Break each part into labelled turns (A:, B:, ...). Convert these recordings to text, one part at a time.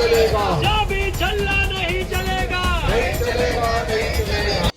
A: चलेगा,
B: जब भी चलना नहीं चलेगा,
A: नहीं चलेगा, नहीं चलेगा।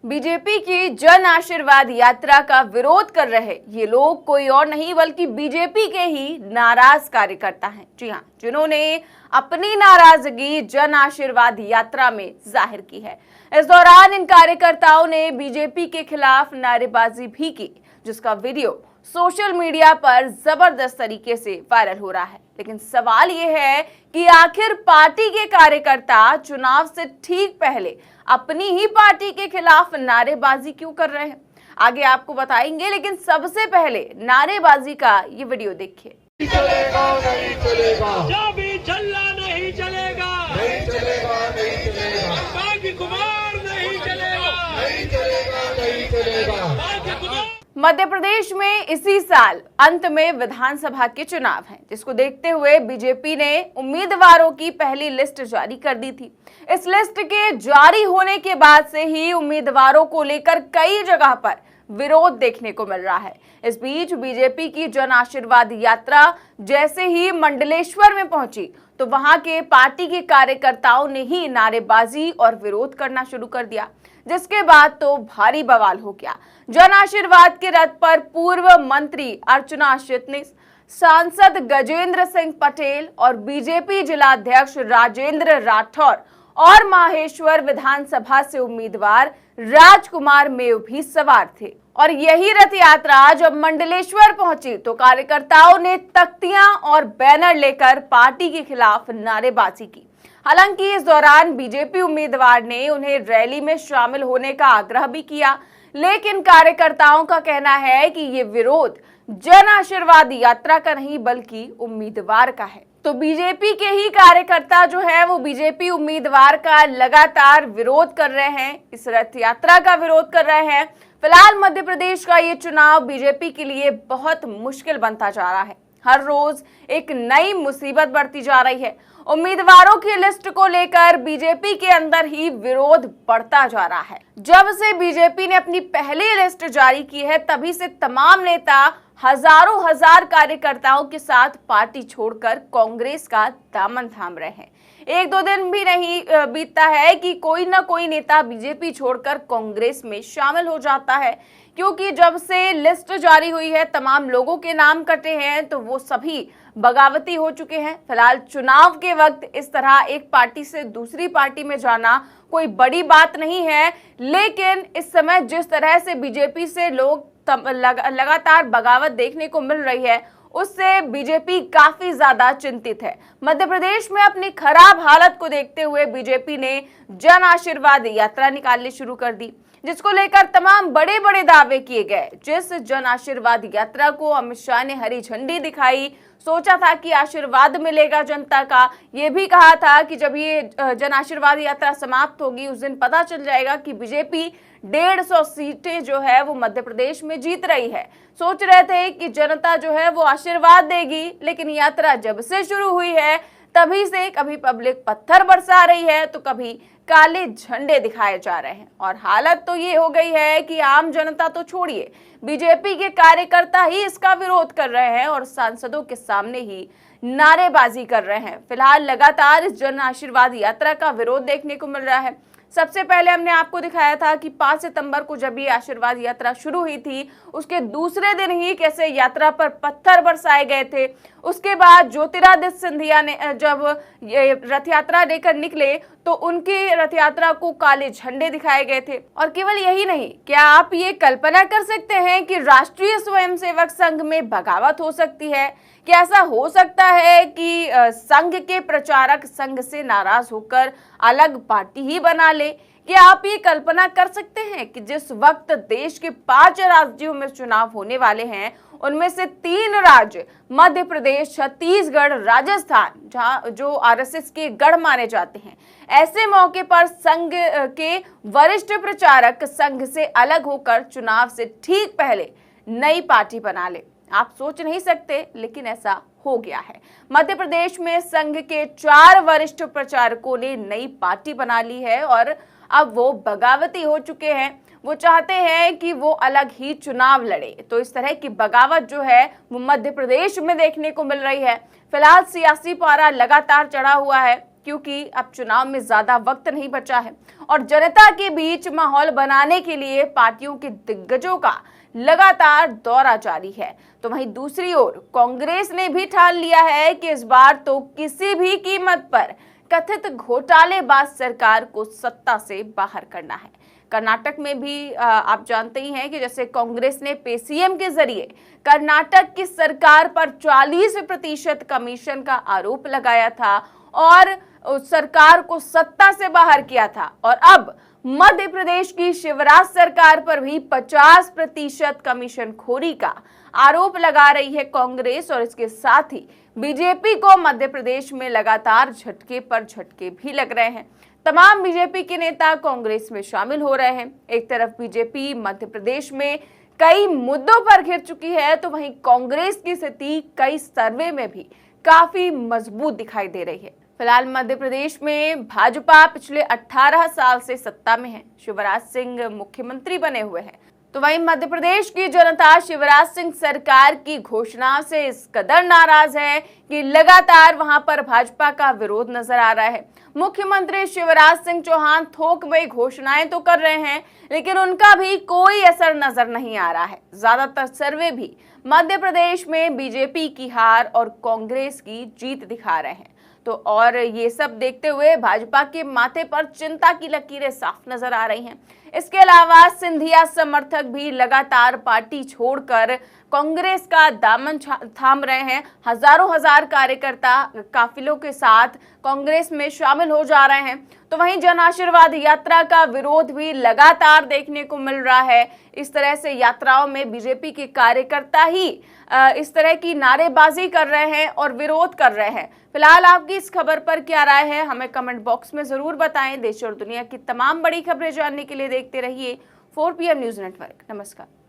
C: बीजेपी की जन आशीर्वाद यात्रा का विरोध कर रहे ये लोग कोई और नहीं बल्कि बीजेपी के ही नाराज कार्यकर्ता हैं। जी हां, जिन्होंने अपनी नाराजगी जन आशीर्वाद यात्रा में जाहिर की है। इस दौरान इन कार्यकर्ताओं ने बीजेपी के खिलाफ नारेबाजी भी की, जिसका वीडियो सोशल मीडिया पर जबरदस्त तरीके से वायरल हो रहा है। लेकिन सवाल यह है कि आखिर पार्टी के कार्यकर्ता चुनाव से ठीक पहले अपनी ही पार्टी के खिलाफ नारेबाजी क्यों कर रहे हैं, आगे आपको बताएंगे। लेकिन सबसे पहले नारेबाजी का ये वीडियो देखिए।
A: नहीं चलेगा, नहीं चलेगा,
B: जब भी चलना नहीं चलेगा,
A: नहीं चलेगा, नहीं चलेगा,
B: भाग्य कुमार नहीं चलेगा,
A: नहीं चलेगा, नहीं चलेगा।
B: भाग्य कुमार।
C: मध्य प्रदेश में इसी साल अंत में विधानसभा के चुनाव हैं, जिसको देखते हुए बीजेपी ने उम्मीदवारों की पहली लिस्ट जारी कर दी थी। इस लिस्ट के जारी होने के बाद से ही उम्मीदवारों को लेकर कई जगह पर विरोध देखने को मिल रहा है। इस बीच बीजेपी की जन आशीर्वाद यात्रा जैसे ही मंडलेश्वर में पहुंची तो वहां के पार्टी के कार्यकर्ताओं ने ही नारेबाजी और विरोध करना शुरू कर दिया, जिसके बाद तो भारी बवाल हो गया। जन आशीर्वाद के रथ पर पूर्व मंत्री अर्चना चिटनिस, सांसद गजेंद्र सिंह पटेल और बीजेपी जिलाध्यक्ष राजेंद्र राठौर और माहेश्वर विधानसभा से उम्मीदवार राजकुमार मेव भी सवार थे। और यही रथ यात्रा जब मंडलेश्वर पहुंची तो कार्यकर्ताओं ने तख्तियां और बैनर लेकर पार्टी के खिलाफ नारेबाजी की। हालांकि इस दौरान बीजेपी उम्मीदवार ने उन्हें रैली में शामिल होने का आग्रह भी किया, लेकिन कार्यकर्ताओं का कहना है कि ये विरोध जन आशीर्वाद यात्रा का नहीं बल्कि उम्मीदवार का है। तो बीजेपी के ही कार्यकर्ता जो है वो बीजेपी उम्मीदवार का लगातार विरोध कर रहे हैं, इस रथ यात्रा का विरोध कर रहे हैं। फिलहाल मध्य प्रदेश का ये चुनाव बीजेपी के लिए बहुत मुश्किल बनता जा रहा है। हर रोज एक नई मुसीबत बढ़ती जा रही है। उम्मीदवारों की लिस्ट को लेकर बीजेपी के अंदर ही विरोध बढ़ता जा रहा है। जब से बीजेपी ने अपनी पहली लिस्ट जारी की है तभी से तमाम नेता हजारों हजार कार्यकर्ताओं के साथ पार्टी छोड़कर कांग्रेस का दामन थाम रहे हैं। एक दो दिन भी नहीं बीतता है कि कोई ना कोई नेता बीजेपी छोड़कर कांग्रेस में शामिल हो जाता है, क्योंकि जब से लिस्ट जारी हुई है तमाम लोगों के नाम कटे हैं तो वो सभी बगावती हो चुके हैं। फिलहाल चुनाव के वक्त इस तरह एक पार्टी से दूसरी पार्टी में जाना कोई बड़ी बात नहीं है, लेकिन इस समय जिस तरह से बीजेपी से लोग लगातार बगावत देखने को मिल रही है उससे बीजेपी काफी ज्यादा चिंतित है। मध्य प्रदेश में अपनी खराब हालत को देखते हुए बीजेपी ने जन आशीर्वाद यात्रा निकालनी शुरू कर दी, जिसको लेकर तमाम बड़े बड़े दावे किए गए। जिस जन आशीर्वाद यात्रा को अमित शाह ने हरी झंडी दिखाई, सोचा था कि आशीर्वाद मिलेगा जनता का। ये भी कहा था कि जब ये जन आशीर्वाद यात्रा समाप्त होगी उस दिन पता चल जाएगा कि बीजेपी 150 सीटें जो है वो मध्य प्रदेश में जीत रही है। सोच रहे थे कि जनता जो है वो आशीर्वाद देगी, लेकिन यात्रा जब से शुरू हुई है तभी से कभी पब्लिक पत्थर बरसा रही है तो कभी काले झंडे दिखाए जा रहे हैं। और हालत तो ये हो गई है कि आम जनता तो छोड़िए, बीजेपी के कार्यकर्ता ही इसका विरोध कर रहे हैं और सांसदों के सामने ही नारेबाजी कर रहे हैं। फिलहाल लगातार इस जन आशीर्वाद यात्रा का विरोध देखने को मिल रहा है। सबसे पहले हमने आपको दिखाया था कि 5 सितंबर को जब ये आशीर्वाद यात्रा शुरू हुई थी उसके दूसरे दिन ही कैसे यात्रा पर पत्थर बरसाए गए थे। उसके बाद ज्योतिरादित्य सिंधिया ने जब ये रथ यात्रा लेकर निकले तो उनकी रथ यात्रा को काले झंडे दिखाए गए थे। और केवल यही नहीं, क्या आप ये कल्पना कर सकते हैं कि राष्ट्रीय स्वयंसेवक संघ में बगावत हो सकती है? क्या ऐसा हो सकता है कि संघ के प्रचारक संघ से नाराज होकर अलग पार्टी ही बना ले? क्या आप ये कल्पना कर सकते हैं कि जिस वक्त देश के 5 राज्यों में चुनाव होने वाले हैं उनमें से 3 राज्य मध्य प्रदेश, छत्तीसगढ़, राजस्थान, जहां जो आरएसएस के गढ़ माने जाते हैं, ऐसे मौके पर संघ के वरिष्ठ प्रचारक संघ से अलग होकर चुनाव से ठीक पहले नई पार्टी बना ले? आप सोच नहीं सकते, लेकिन ऐसा हो गया है। मध्य प्रदेश में संघ के 4 वरिष्ठ प्रचारकों ने नई पार्टी बना ली है और अब वो बगावती हो चुके हैं। वो चाहते हैं कि वो अलग ही चुनाव लड़े। तो इस तरह की बगावत जो है वो मध्य प्रदेश में देखने को मिल रही है। फिलहाल सियासी पारा लगातार चढ़ा हुआ है, क्योंकि अब चुनाव में ज्यादा वक्त नहीं बचा है और जनता के बीच माहौल बनाने के लिए पार्टियों के दिग्गजों का लगातार दौरा जारी है। तो वहीं दूसरी ओर कांग्रेस ने भी ठान लिया है कि इस बार तो किसी भी कीमत पर कथित घोटालेबाज सरकार को सत्ता से बाहर करना है। कर्नाटक में भी आप जानते ही हैं कि जैसे कांग्रेस ने पेसीएम के जरिए कर्नाटक की सरकार पर 40% कमीशन का आरोप लगाया था और उस सरकार को सत्ता से बाहर किया था, और अब मध्य प्रदेश की शिवराज सरकार पर भी 50% कमीशन खोरी का आरोप लगा रही है कांग्रेस। और इसके साथ ही बीजेपी को मध्य प्रदेश में लगातार झटके पर झटके भी लग रहे हैं। तमाम बीजेपी के नेता कांग्रेस में शामिल हो रहे हैं। एक तरफ बीजेपी मध्य प्रदेश में कई मुद्दों पर घिर चुकी है, तो वहीं कांग्रेस की स्थिति कई सर्वे में भी काफी मजबूत दिखाई दे रही है। फिलहाल मध्य प्रदेश में भाजपा पिछले 18 साल से सत्ता में है। शिवराज सिंह मुख्यमंत्री बने हुए हैं। तो वहीं मध्य प्रदेश की जनता शिवराज सिंह सरकार की घोषणा से इस कदर नाराज है कि लगातार वहां पर भाजपा का विरोध नजर आ रहा है। मुख्यमंत्री शिवराज सिंह चौहान थोक में घोषणाएं तो कर रहे हैं, लेकिन उनका भी कोई असर नजर नहीं आ रहा है। ज्यादातर सर्वे भी मध्य प्रदेश में बीजेपी की हार और कांग्रेस की जीत दिखा रहे हैं। तो और ये सब देखते हुए भाजपा के माथे पर चिंता की लकीरें साफ नजर आ रही हैं। इसके अलावा सिंधिया समर्थक भी लगातार पार्टी छोड़कर कांग्रेस का दामन थाम रहे हैं। हजार कार्यकर्ता काफिलों के साथ कांग्रेस में शामिल हो जा रहे हैं। तो वहीं जन आशीर्वाद यात्रा का विरोध भी लगातार देखने को मिल रहा है। इस तरह से यात्राओं में बीजेपी के कार्यकर्ता ही इस तरह की नारेबाजी कर रहे हैं और विरोध कर रहे हैं। फिलहाल आपकी इस खबर पर क्या राय है, हमें कमेंट बॉक्स में जरूर बताएं। देश और दुनिया की तमाम बड़ी खबरें जानने के लिए देखते रहिए 4PM न्यूज नेटवर्क। नमस्कार।